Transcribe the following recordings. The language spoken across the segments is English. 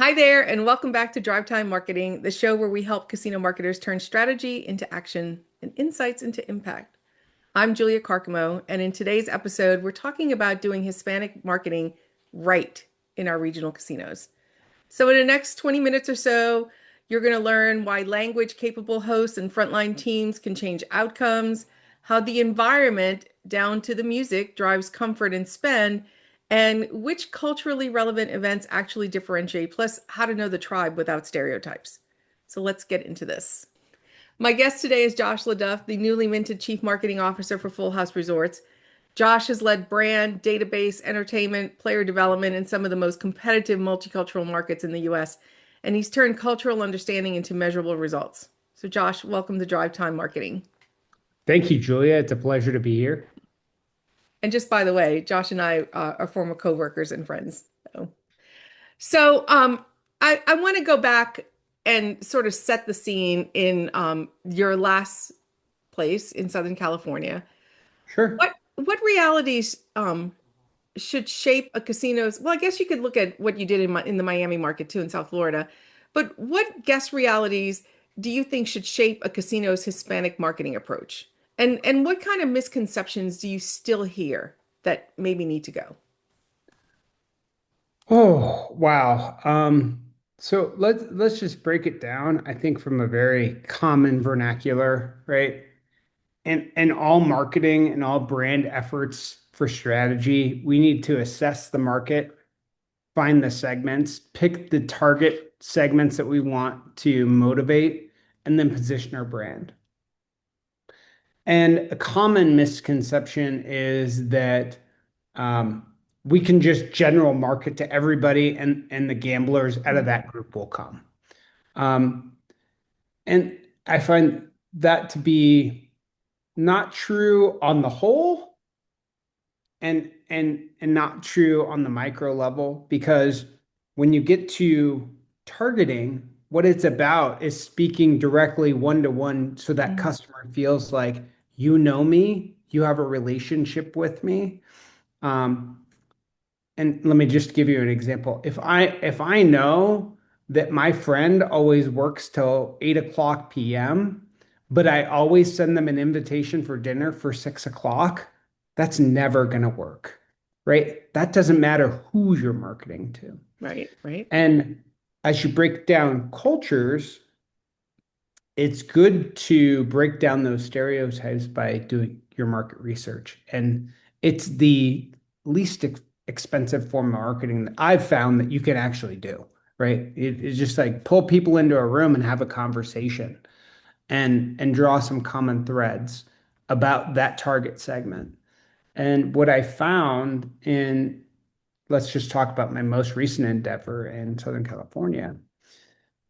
Hi there, and welcome back to Drive Time Marketing, the show where we help casino marketers turn strategy into action and insights into impact. I'm Julia Carcamo, and in today's episode, we're talking about doing Hispanic marketing right in our regional casinos. So, in the next 20 minutes or so, you're going to learn why language capable hosts and frontline teams can change outcomes, how the environment down to the music drives comfort and spend, and which culturally relevant events actually differentiate, plus how to know the tribe without stereotypes. So, let's get into this. My guest today is Josh LeDuff, the newly minted Chief Marketing Officer for Full House Resorts. Josh has led brand, database, entertainment, player development in some of the most competitive multicultural markets in the US, and he's turned cultural understanding into measurable results. So, Josh, welcome to Drive Time Marketing. Thank you, Julia. It's a pleasure to be here. And just by the way, Josh and I are former coworkers and friends. So, I want to go back and sort of set the scene in your last place in Southern California. Sure. What realities should shape a casino's, well, I guess you could look at what you did in the Miami market too in South Florida, but what guest realities do you think should shape a casino's Hispanic marketing approach? And what kind of misconceptions do you still hear that maybe need to go? Oh, wow. So let's just break it down, I think, from a very common vernacular, right? And all marketing and all brand efforts for strategy, we need to assess the market, find the segments, pick the target segments that we want to motivate, and then position our brand. And a common misconception is that um, we can just general market to everybody and the gamblers out of that group will come. Um, and I find that to be not true on the whole and not true on the micro level because when you get to targeting, what it's about is speaking directly one to one so that Mhm. customer feels like you know me, you have a relationship with me. Um, and let me just give you an example. If I know that my friend always works till 8 o'clock p.m., but I always send them an invitation for dinner for 6 o'clock, that's never gonna work, right? That doesn't matter who you're marketing to. Right, right. And as you break down cultures, it's good to break down those stereotypes by doing your market research. And it's the least expensive form of marketing that I've found that you can actually do, right? It's just like pull people into a room and have a conversation and draw some common threads about that target segment. And what I found in, let's just talk about my most recent endeavor in Southern California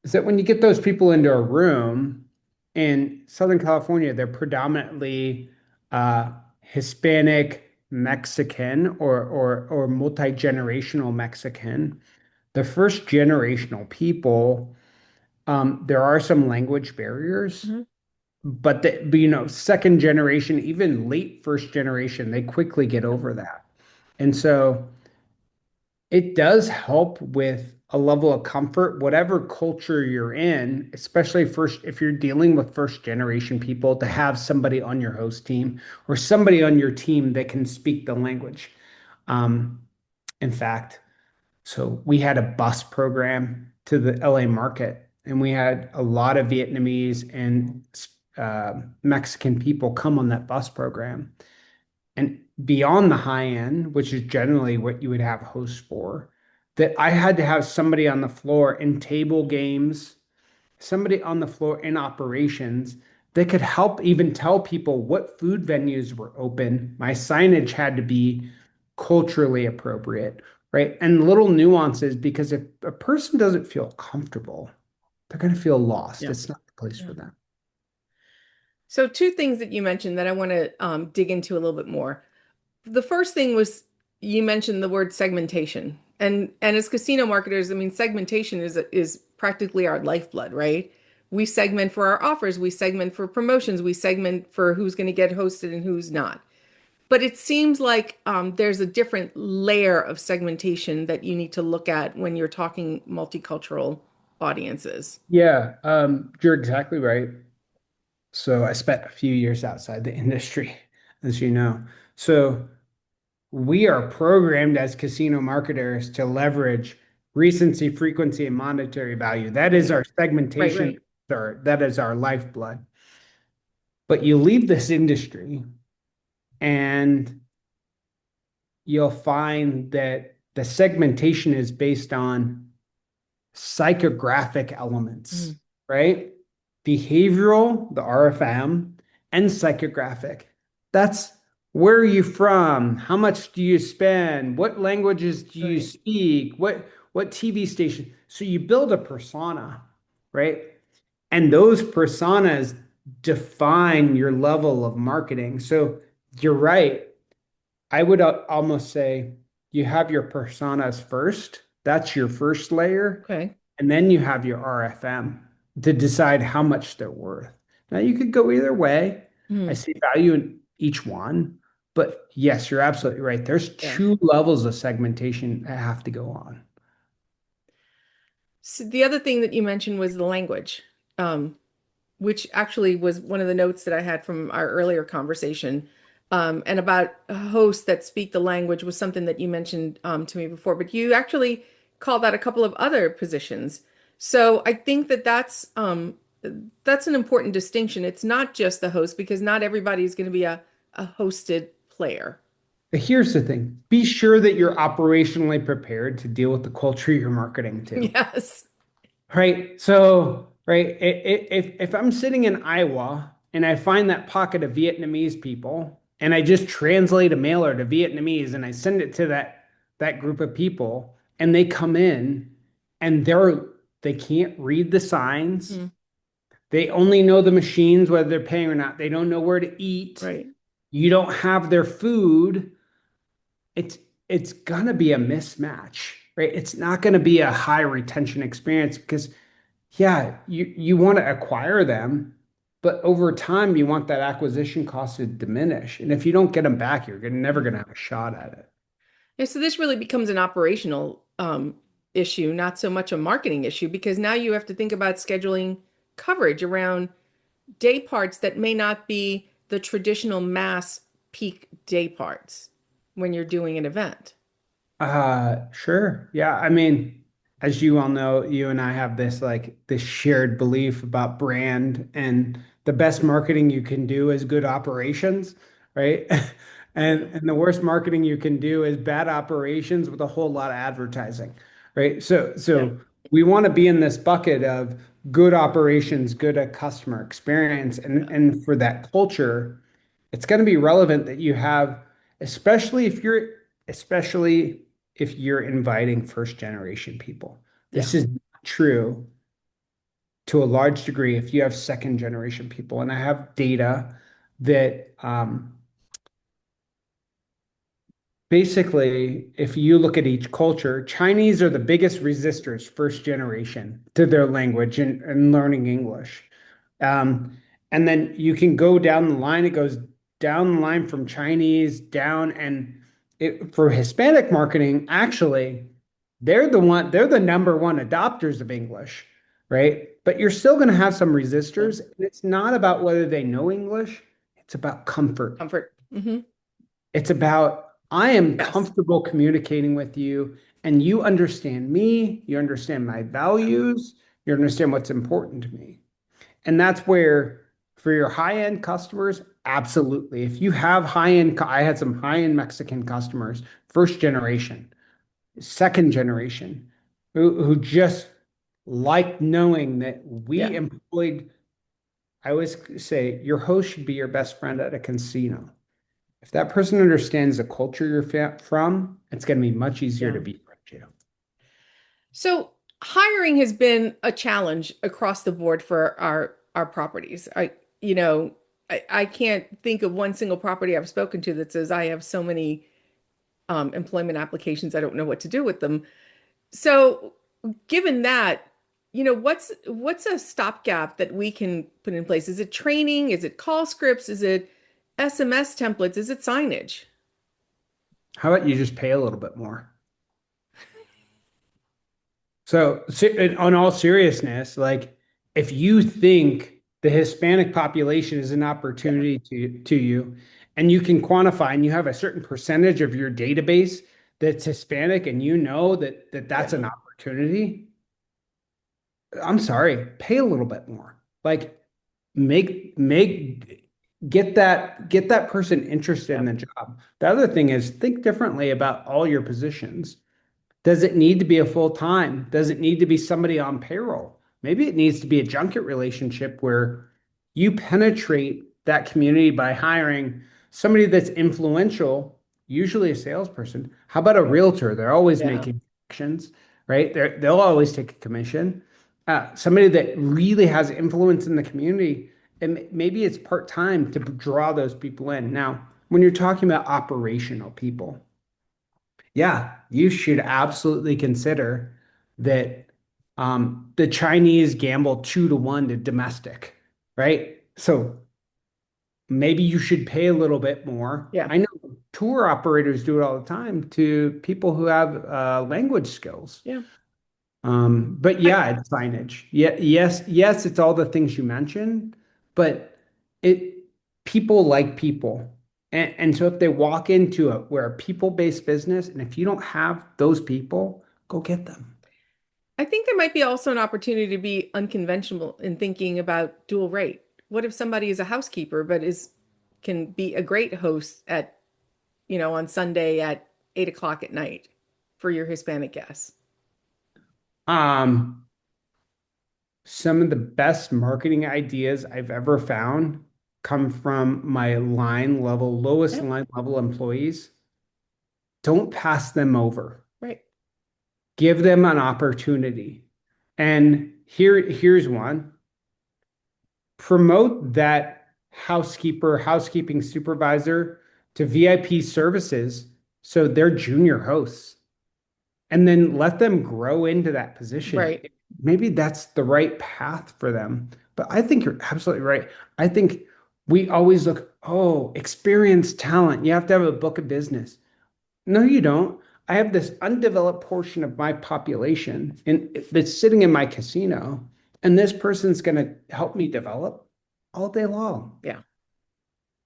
is that when you get those people into a room in Southern California, they're predominantly Hispanic Mexican or multi-generational Mexican. The first generational people, there are some language barriers, Mhm. but second generation, even late first generation, they quickly get over that. And so it does help with a level of comfort, whatever culture you're in, especially first if you're dealing with first generation people, to have somebody on your host team or somebody on your team that can speak the language. Um, in fact, so we had a bus program to the LA market, and we had a lot of Vietnamese and Mexican people come on that bus program. And beyond the high end, which is generally what you would have hosts for, that I had to have somebody on the floor in table games, somebody on the floor in operations that could help even tell people what food venues were open. My signage had to be culturally appropriate, right? And little nuances because if a person doesn't feel comfortable, they're going to feel lost. Yeah. It's not the place for Yeah. them. So, two things that you mentioned that I want to dig into a little bit more. The first thing was you mentioned the word segmentation. And as casino marketers, I mean, segmentation is practically our lifeblood, right? We segment for our offers, we segment for promotions, we segment for who's going to get hosted and who's not. But it seems like there's a different layer of segmentation that you need to look at when you're talking multicultural audiences. Yeah, you're exactly right. So I spent a few years outside the industry, as you know. So we are programmed as casino marketers to leverage recency, frequency, and monetary value. That is Right, our right, segmentation, right. or that is our lifeblood. But you leave this industry and you'll find that the segmentation is based on psychographic elements, Mhm. right? Behavioral, the RFM, and psychographic. That's where are you from? How much do you spend? What languages do you Right. speak? What TV station? So you build a persona, right? And those personas define your level of marketing. So you're right. I would almost say you have your personas first. That's your first layer. Okay. And then you have your RFM to decide how much they're worth. Now, you could go either way. I Mhm. see value in each one. But yes, you're absolutely right. There's Yeah. two levels of segmentation that have to go on. So the other thing that you mentioned was the language, um, which actually was one of the notes that I had from our earlier conversation. And about hosts that speak the language was something that you mentioned to me before, but you actually called out a couple of other positions. So I think that that's an important distinction. It's not just the host because not everybody is going to be a hosted player. But here's the thing, be sure that you're operationally prepared to deal with the culture you're marketing to. Yes. Right. So, right, if I'm sitting in Iowa and I find that pocket of Vietnamese people and I just translate a mailer to Vietnamese and I send it to that group of people and they come in and they can't read the signs. Mhm. They only know the machines, whether they're paying or not. They don't know where to eat. Right. You don't have their food. It's it's gonna be a mismatch, right? It's not gonna be a high retention experience because yeah, you want to acquire them, but over time you want that acquisition cost to diminish. And if you don't get them back, you're never going to have a shot at it. Yeah, so this really becomes an operational issue, not so much a marketing issue, because now you have to think about scheduling coverage around day parts that may not be the traditional mass peak day parts when you're doing an event. Sure. Yeah. I mean, as you all know, you and I have this shared belief about brand and the best marketing you can do is good operations, right? Yeah. And the worst marketing you can do is bad operations with a whole lot of advertising, right? So Yeah. so we want to be in this bucket of good operations, good customer experience, Yeah. and for that culture, it's going to be relevant that you have, especially if you're especially if you're inviting first generation people. Yeah. This is true to a large degree if you have second generation people. And I have data that basically, if you look at each culture, Chinese are the biggest resistors, first generation, to their language and learning English. Um, and then you can go down the line. It goes down the line from Chinese down, and for Hispanic marketing, actually, they're the number one adopters of English, right? But you're still going to have some Yeah. resistors. And it's not about whether they know English, it's about comfort. Comfort. It's about I am Yes. comfortable communicating with you and you understand me, you understand my Yeah. values, you understand what's important to me. And that's where for your high-end customers, absolutely. If you have high-end, I had some high-end Mexican customers, first generation, second generation, who just liked knowing that we Yeah. employed, I always say, your host should be your best friend at a casino. If that person understands the culture you're from, it's going to be much easier Yeah. to befriend you. So hiring has been a challenge across the board for our properties. I can't think of one single property I've spoken to that says I have so many employment applications, I don't know what to do with them. So given that, what's a stopgap that we can put in place? Is it training? Is it call scripts? Is it SMS templates? Is it signage? How about you just pay a little bit more? So, in all seriousness, like if you think the Hispanic population is an Yeah. opportunity to you, and you can quantify and you have a certain percentage of your database that's Hispanic, and you know that's Yeah. an opportunity, I'm sorry, pay a little bit more. Like make get that person interested in Yeah. the job. The other thing is think differently about all your positions. Does it need to be a full time? Does it need to be somebody on payroll? Maybe it needs to be a junket relationship where you penetrate that community by hiring somebody that's influential, usually a salesperson. How about a realtor? They're always Yeah. making connections, right? They'll always take a commission. Somebody that really has influence in the community, and maybe it's part time to draw those people in. Now, when you're talking about operational people, yeah, you should absolutely consider that the Chinese gamble 2 to 1 to domestic, right? So maybe you should pay a little bit more. Yeah. I know tour operators do it all the time to people who have language skills. Yeah. But I, yeah, it's signage. Yeah, yes, it's all the things you mentioned, but it people like people. And so if they walk into we're a people-based business, and if you don't have those people, go get them. I think there might be also an opportunity to be unconventional in thinking about dual rate. What if somebody is a housekeeper but is can be a great host at, on Sunday at 8 o'clock at night for your Hispanic guests? Um, some of the best marketing ideas I've ever found come from my lowest Yeah. line level employees. Don't pass them over. Right. Give them an opportunity. And here's one. Promote that housekeeping supervisor to VIP services so they're junior hosts, and then let them grow into that position. Right. Maybe that's the right path for them. But I think you're absolutely right. I think we always look, oh, experienced talent. You have to have a book of business. No, you don't. I have this undeveloped portion of my population that's sitting in my casino, and this person's going to help me develop all day long. Yeah.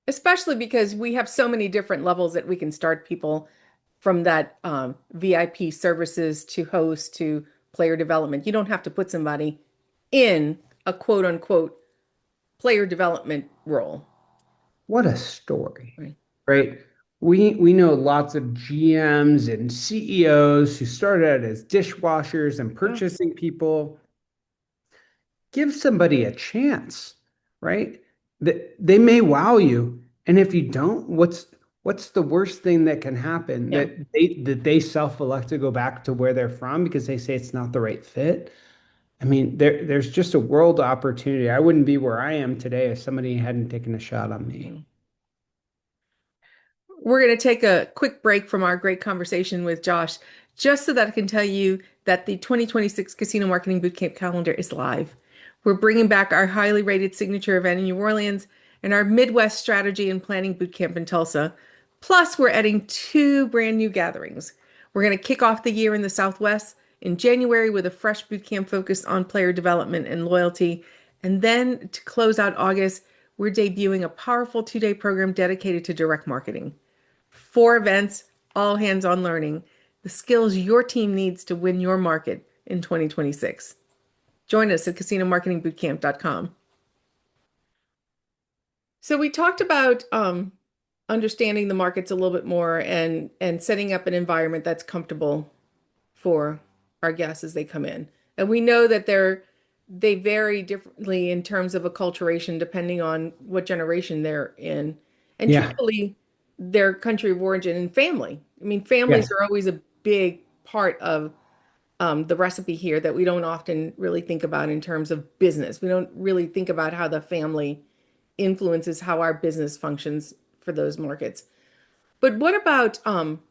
Especially because we have so many different levels that we can start people from that VIP services to host to player development. You don't have to put somebody in a quote unquote player development role. What a story, Right. right? We know lots of GMs and CEOs who started out as dishwashers and Yeah. purchasing people. Give somebody a chance, right? That they may wow you, and if you don't, what's the worst thing that can happen? Yeah. That they self-elect to go back to where they're from because they say it's not the right fit. I mean, there's just a world opportunity. I wouldn't be where I am today if somebody hadn't taken a shot on me. Mm. We're going to take a quick break from our great conversation with Josh, just so that I can tell you that the 2026 Casino Marketing Bootcamp calendar is live. We're bringing back our highly rated signature event in New Orleans and our Midwest Strategy and Planning Bootcamp in Tulsa. Plus, we're adding two brand new gatherings. We're going to kick off the year in the Southwest in January with a fresh bootcamp focused on player development and loyalty. And then to close out August, we're debuting a powerful 2-day program dedicated to direct marketing. 4 events, all hands on learning, the skills your team needs to win your market in 2026. Join us at casinomarketingbootcamp.com. So we talked about understanding the markets a little bit more and setting up an environment that's comfortable for our guests as they come in. And we know that they vary differently in terms of acculturation depending on what generation they're in, and Yeah. truthfully, their country of origin and family. I mean, families Yes. are always a big part of the recipe here that we don't often really think about in terms of business. We don't really think about how the family influences how our business functions for those markets. But what about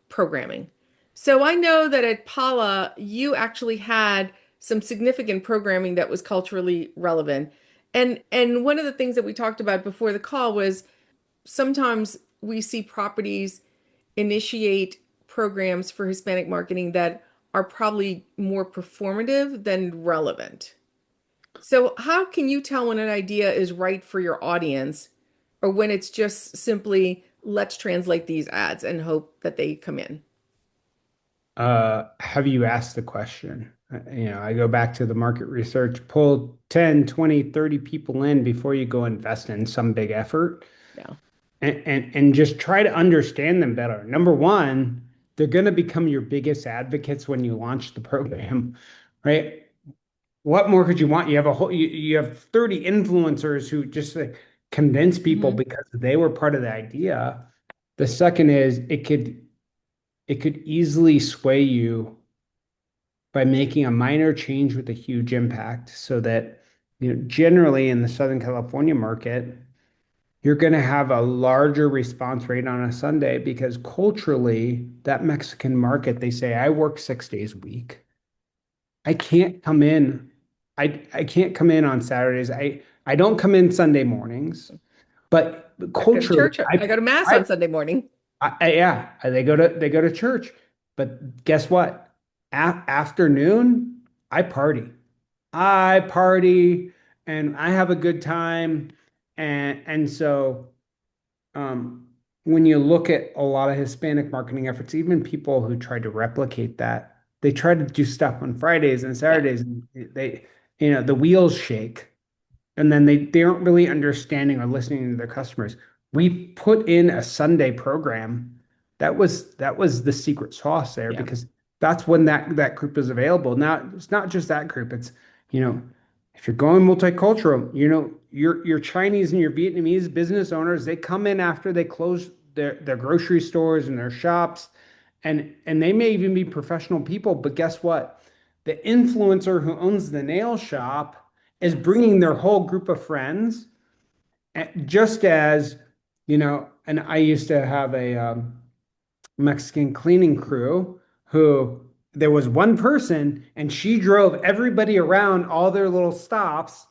programming? So I know that at Pala, you actually had some significant programming that was culturally relevant. And one of the things that we talked about before the call was sometimes we see properties initiate programs for Hispanic marketing that are probably more performative than relevant. So, how can you tell when an idea is right for your audience or when it's just simply let's translate these ads and hope that they come in? Have you asked the question? I go back to the market research, pull 10, 20, 30 people in before you go invest in some big effort Yeah. and just try to understand them better. Number one, they're going to become your biggest advocates when you launch the program, right? What more could you want? You have 30 influencers who just convince people Hmm. because they were part of the idea. The second is it could easily sway you by making a minor change with a huge impact so that generally in the Southern California market, you're going to have a larger response rate on a Sunday because culturally, that Mexican market, they say, I work 6 days a week. I can't come in. I can't come in on Saturdays. I don't come in Sunday mornings, but I go to culturally, church. I go to mass I on Sunday morning. yeah, they go to church, but guess what? Afternoon, I party. I party and I have a good time, and so when you look at a lot of Hispanic marketing efforts, even people who try to replicate that, they try to do stuff on Fridays and Yeah. Saturdays, and the wheels shake and then they aren't really understanding or listening to their customers. We put in a Sunday program. That was the secret sauce there Yeah. because that's when that group is available. Now it's not just that group. It's you know if you're going multicultural, your Chinese and your Vietnamese business owners, they come in after they close their grocery stores and their shops, and they may even be professional people. But guess what? The influencer who owns the nail shop is Yes. bringing their whole group of friends, just as and I used to have a Mexican cleaning crew who there was one person and she drove everybody around all their little stops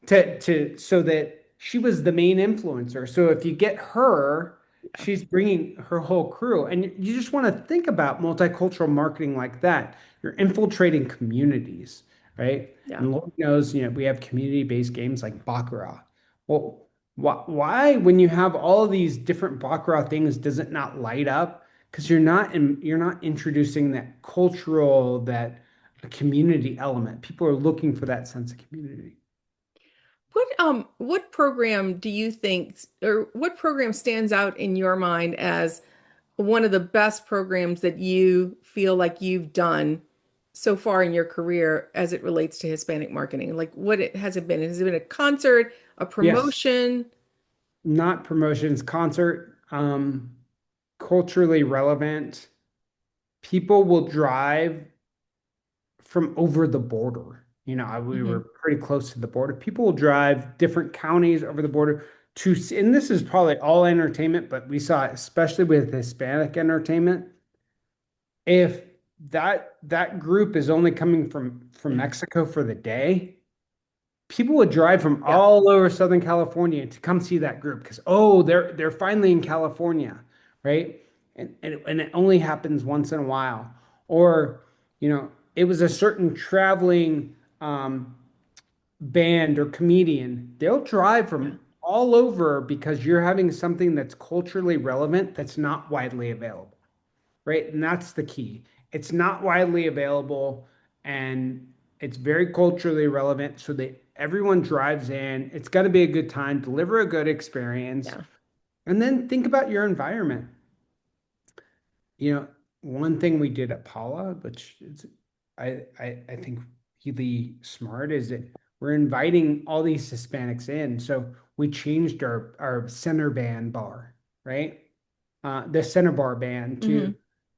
to so that she was the main influencer. So if you get her, Yeah. she's bringing her whole crew. And you just want to think about multicultural marketing like that. You're infiltrating communities, right? Yeah. And Lord knows, we have community-based games like Baccarat. Well, why, when you have all these different Baccarat things, does it not light up? Because you're not introducing that cultural, that community element. People are looking for that sense of community. What program do you think or what program stands out in your mind as one of the best programs that you feel like you've done so far in your career as it relates to Hispanic marketing? Like has it been? Has it been a concert, a Yes. promotion? Not promotions, concert, culturally relevant. People will drive from over the border. We Hmm. were pretty close to the border. People will drive different counties over the border to see, and this is probably all entertainment, but we saw it especially with Hispanic entertainment. If that group is only coming from Yeah. Mexico for the day, people would drive from Yeah. all over Southern California to come see that group because they're finally in California, right? And it only happens once in a while. Or, it was a certain traveling band or comedian. They'll drive Yeah. from all over because you're having something that's culturally relevant that's not widely available, right? And that's the key. It's not widely available and it's very culturally relevant so that everyone drives in. It's got to be a good time, deliver a good experience, Yeah. and then think about your environment. You know, one thing we did at Paula, which is I think really smart, is that we're inviting all these Hispanics in. So we changed our center band bar, right? The center bar band Hmm.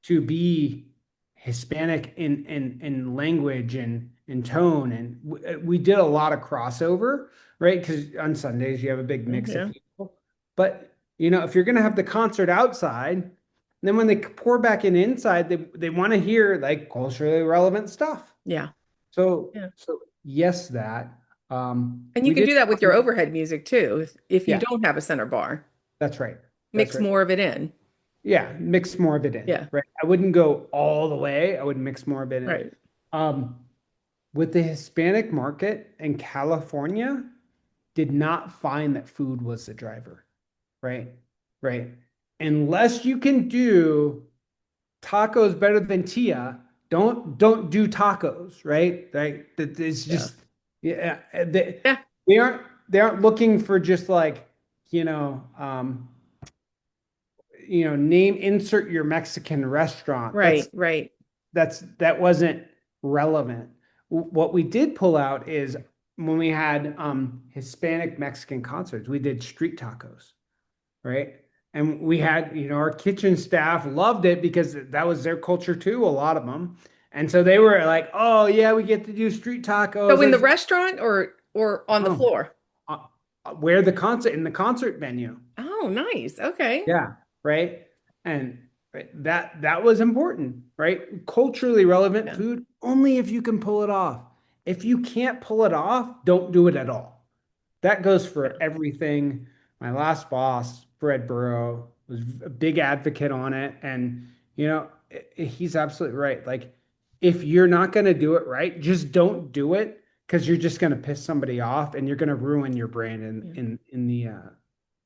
to be Hispanic in language and in tone, and we did a lot of crossover, right? Because on Sundays you have a big mix of Yeah. people. But if you're gonna have the concert outside, then when they pour back in inside, they want to hear like culturally relevant stuff. Yeah. Yeah. So yes, that And you we can did. do that with your overhead music too, if you Yeah, don't have a center bar. That's right. That's Mix right. more of it in. Yeah, mix more of it in, Yeah. right? I wouldn't go all the way. I would mix more of it in. Right. Um, with the Hispanic market in California, did not find that food was the driver, right? Right. Unless you can do tacos better than Tia, don't do tacos, right? Like that it's Yeah. just yeah, Yeah. they aren't they aren't looking for just like, you know, um, name insert your Mexican restaurant. Right. Right. That wasn't relevant. What we did pull out is when we had Hispanic Mexican concerts, we did street tacos, right? And we had, our kitchen staff loved it because that was their culture too, a lot of them. And so they were like, "Oh yeah, we get to do street So tacos." in the Let's restaurant or on the oh, floor? uh, where the concert in the concert venue. Oh, nice. Okay. Yeah, right. And right, that was important, right? Culturally relevant Yeah. food only if you can pull it off. If you can't pull it off, don't do it at all. That goes for Yeah. everything. My last boss, Fred Burrow, was a big advocate on it, and he's absolutely right. Like, if you're not going to do it right, just don't do it because you're just going to piss somebody off, and you're going to ruin your brand in Yeah.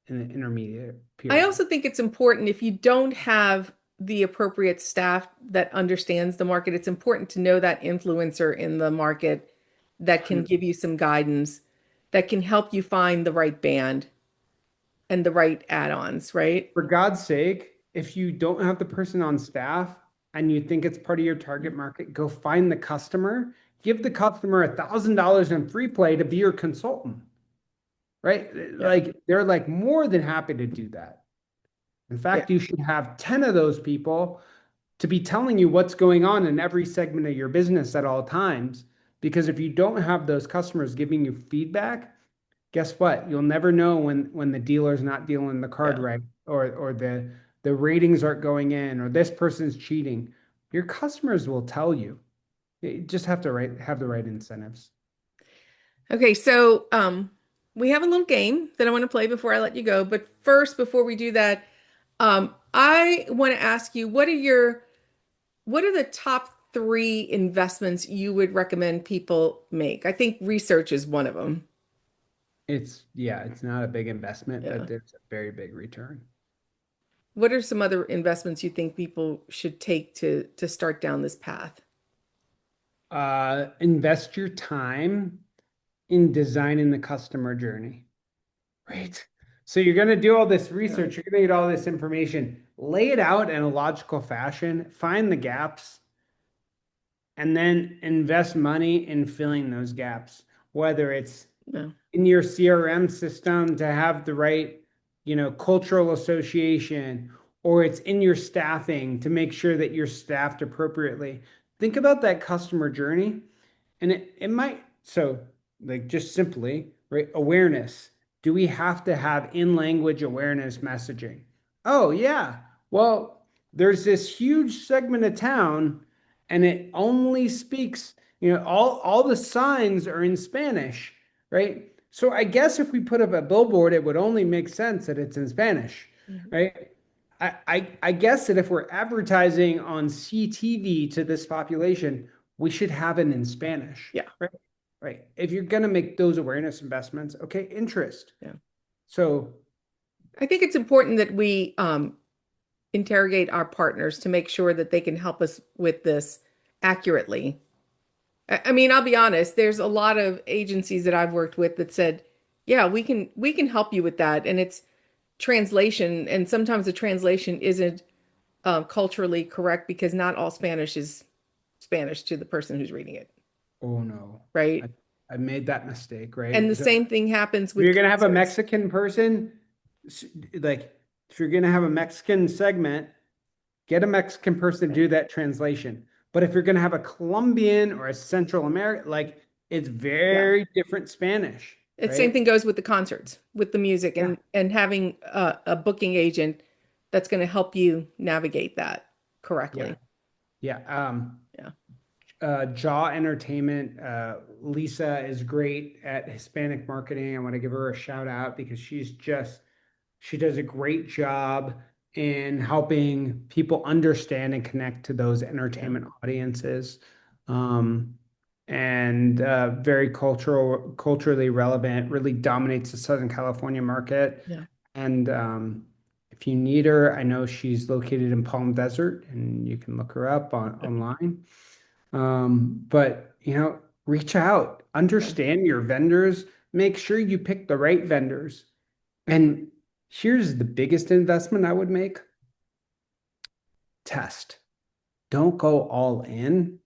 the intermediate I period. also think it's important if you don't have the appropriate staff that understands the market, it's important to know that influencer in the market that can give you some guidance, that can help you find the right band and the right add-ons, right? For God's sake, if you don't have the person on staff and you think it's part of your Yeah. target market, go find the customer, give the customer $1,000 in free play to be your consultant, right? Yeah. Like they're like more than happy to do that. In Yeah. fact, you should have 10 of those people to be telling you what's going on in every segment of your business at all times. Because if you don't have those customers giving you feedback, guess what? You'll never know when the dealer's not dealing the card Yeah. right, or the ratings aren't going in, or this person's cheating. Your customers will tell you. You just have to have the right incentives. Okay, so we have a little game that I want to play before I let you go. But first, before we do that, I want to ask you, what are the top three investments you would recommend people make? I think research is one of them. It's not a big investment, but Yeah. there's a very big return. What are some other investments you think people should take to start down this path? Invest your time in designing the customer journey. Right. So you're going to do all this Yeah. research, you're going to get all this information, lay it out in a logical fashion, find the gaps, and then invest money in filling those gaps, whether it's No. in your CRM system to have the right, cultural association, or it's in your staffing to make sure that you're staffed appropriately. Think about that customer journey, and it might, so like just simply, right, awareness. Do we have to have in language awareness messaging? Oh, yeah. Well, there's this huge segment of town and it only speaks, all the signs are in Spanish, right? So I guess if we put up a billboard, it would only make sense that it's in Spanish, Mhm. right? I guess that if we're advertising on CTV to this population, we should have it in Spanish, Yeah. right? Right. If you're going to make those awareness investments, okay, interest. Yeah. So, I think it's important that we interrogate our partners to make sure that they can help us with this accurately. I mean, I'll be honest, there's a lot of agencies that I've worked with that said, yeah, we can help you with that. And it's translation, and sometimes the translation isn't culturally correct because not all Spanish is Spanish to the person who's reading it, oh no, I, right? I made that mistake, And right? the So same thing happens if with you're going to have a concerts. Mexican person, like if you're going to have a Mexican segment, get a Mexican person to Right. do that translation. But if you're going to have a Colombian or a Central American, like it's Yeah. very different Spanish, The same right? thing goes with the concerts, with the music, Yeah. and having a booking agent that's going to help you navigate that Yeah. correctly. Yeah. Yeah. Jaw Entertainment. Lisa is great at Hispanic marketing. I want to give her a shout out because she's just She does a great job in helping people understand and connect to those Yeah. entertainment audiences. Um, and very culturally relevant, really dominates the Southern California market. Yeah. And if you need her, I know she's located in Palm Desert, and you can look her up online. But reach out, Yeah. understand your vendors, make sure you pick the right vendors. And here's the biggest investment I would make: test. Don't go all in.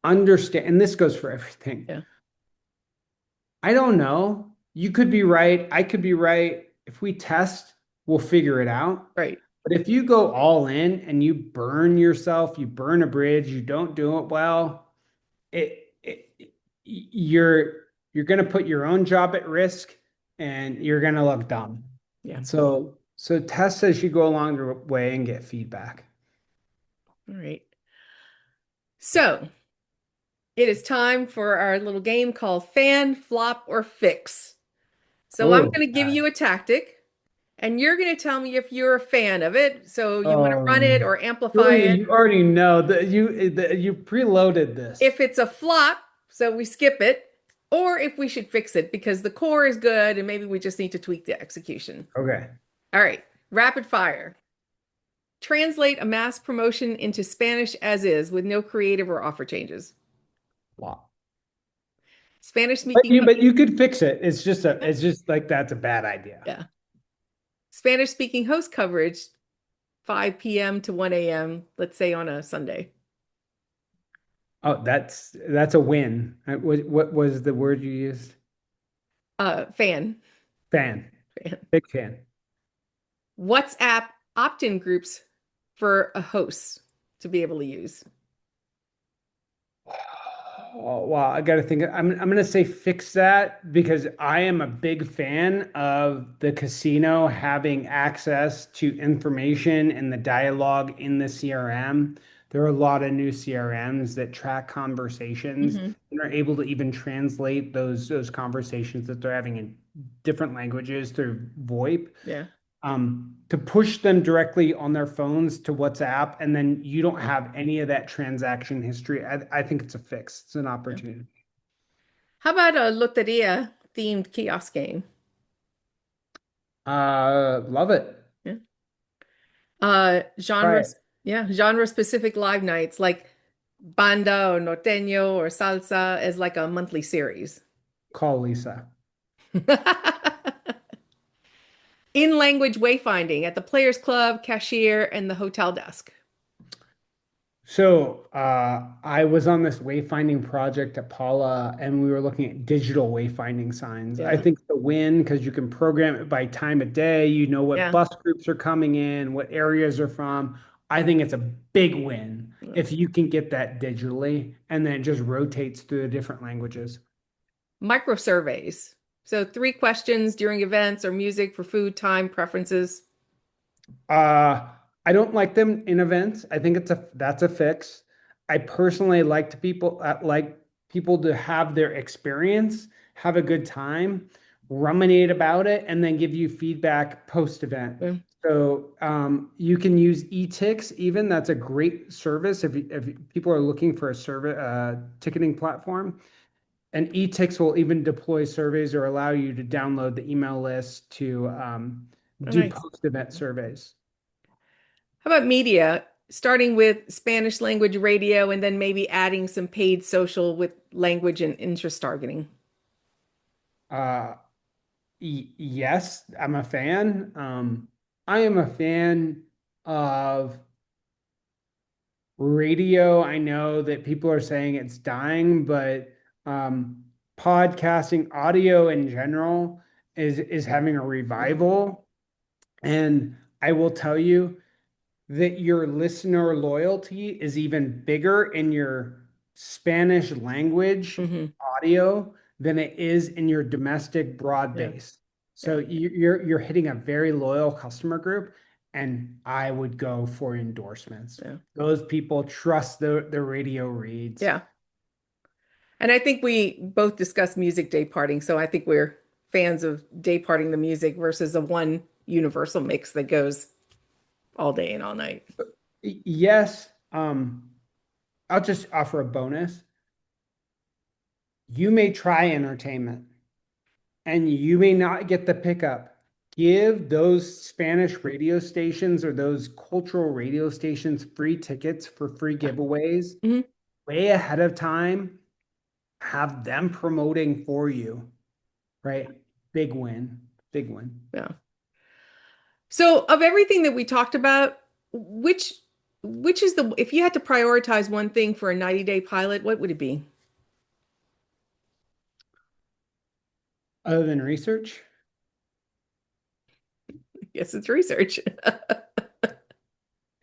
Understand, and this goes for everything. Yeah. I don't know. You could be right. I could be right. If we test, we'll figure it out. Right. But if you go all in and you burn yourself, you burn a bridge, you don't do it well, you're going to put your own job at risk, and you're going to look dumb. Yeah. So test as you go along the way and get feedback. All right. So it is time for our little game called Fan, Flop, or Fix. So I'm Oh, going to give God. you a tactic, and you're going to tell me if you're a fan of it. So you want to run it Oh, or amplify Julia, it. you already know that you preloaded this. If it's a flop, so we skip it, or if we should fix it because the core is good and maybe we just need to tweak the execution. Okay. All right, rapid fire. Translate a mass promotion into Spanish as is with no creative or offer changes. Wow. Spanish But speaking, you could fix it. yeah, It's just like that's a bad idea. yeah. Spanish speaking host coverage 5 p.m. to 1 a.m., let's say on a Sunday. Oh, that's a win. What was the word you used? Fan, Fan. fan. Big fan. WhatsApp opt-in groups for a host to be able to use. Oh, wow, I got to think. I'm gonna say fix that because I am a big fan of the casino having access to information and the dialogue in the CRM. There are a lot of new CRMs that track conversations Hmm. and are able to even translate those conversations that they're having in different languages through VoIP, Yeah. to push them directly on their phones to WhatsApp, and then you don't have any of that transaction history. I think it's a fix. It's an Yeah. opportunity. How about a loteria themed kiosk game? Love it. Yeah. Try it. Genre specific live nights like banda or norteño or salsa as like a monthly series. Call Lisa. In language wayfinding at the Players Club, cashier, and the hotel desk. So I was on this wayfinding project at Paula, and we were looking at digital wayfinding signs. I Yeah. think it's a win because you can program it by time of day. You know what Yeah. bus groups are coming in, what areas are from. I think it's a big win Yeah. if you can get that digitally, and then it just rotates through the different languages. Micro surveys. So 3 questions during events or music for food, time, preferences. Uh, I don't like them in events. I think that's a fix. I personally like people to have their experience, have a good time, ruminate about it, and then give you feedback post event. Yeah. So you can use eTix even. That's a great service if people are looking for a service ticketing platform. And eTix will even deploy surveys or allow you to download the email list to Oh, do nice. post event surveys. How about media? Starting with Spanish language radio and then maybe adding some paid social with language and interest targeting. Uh, yes, I'm a fan. I am a fan of radio. I know that people are saying it's dying, but um, podcasting, audio in general, is having a revival. And I will tell you that your listener loyalty is even bigger in your Spanish language Hmm. audio than it is in your domestic broad Yeah. base. So Yeah. you're hitting a very loyal customer group, and I would go for endorsements. Yeah. Those people trust the radio reads. Yeah. And I think we both discussed music day parting, so I think we're fans of day parting the music versus a one universal mix that goes all day and all night. Yes, I'll just offer a bonus. You may try entertainment and you may not get the pickup. Give those Spanish radio stations or those cultural radio stations free tickets for free giveaways Mhm. way ahead of time. Have them promoting for you, right? Big win, big win. Yeah. So of everything that we talked about, which which is the if you had to prioritize one thing for a 90-day pilot, what would it be? Other than research, Yes, it's research.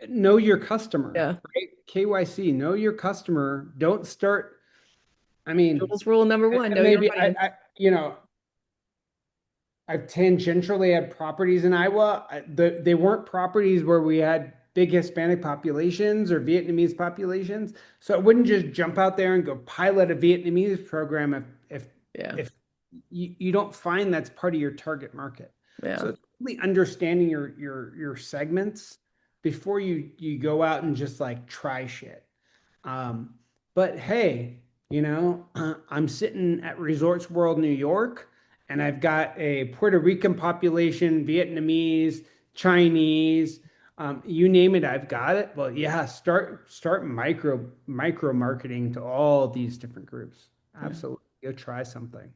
know your customer, Yeah. right? KYC, know your customer. Don't start. I mean, Jules rule number one, know your maybe audience. I've tangentially had properties in Iowa. They weren't properties where we had big Hispanic populations or Vietnamese populations. So I wouldn't just jump out there and go pilot a Vietnamese program Yeah. if you don't find that's part of your target market. So Yeah. it's really understanding your segments before you go out and just like try shit. But hey, I'm sitting at Resorts World New York, and I've got a Puerto Rican population, Vietnamese, Chinese, you name it, I've got it. Well, yeah, start micro marketing to all these different groups. Yeah. Absolutely, go try something.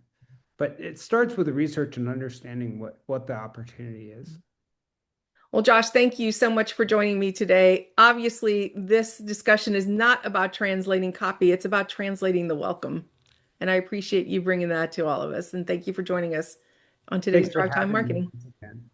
But it starts with the research and understanding what the opportunity is. Well, Josh, thank you so much for joining me today. Obviously, this discussion is not about translating copy, it's about translating the welcome. And I appreciate you bringing that to all of us. And thank you for joining us on today's Thanks for Drive Time having me Marketing. once again.